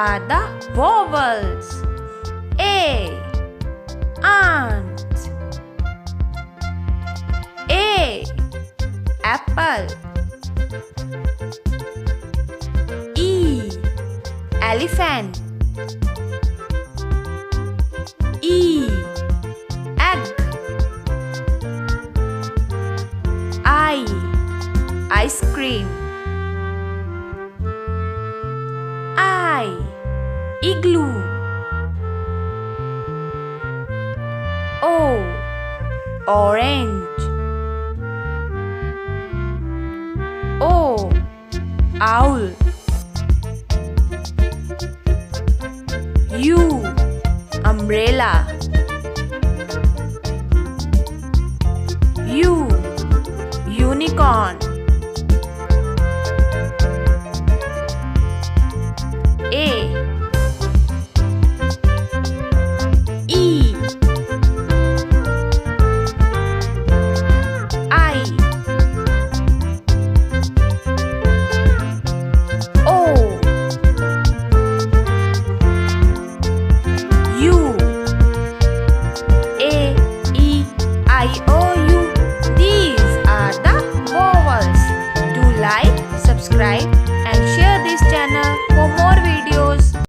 are the vowels. A. Ant. A. Apple. E. Elephant. E. Egg. I. Ice cream. I. Igloo. O. Orange. O. Owl. U. Umbrella. U. Unicorn. A. E. I. O. U. A. E. I. O. U. These are the vowels. Do like, subscribe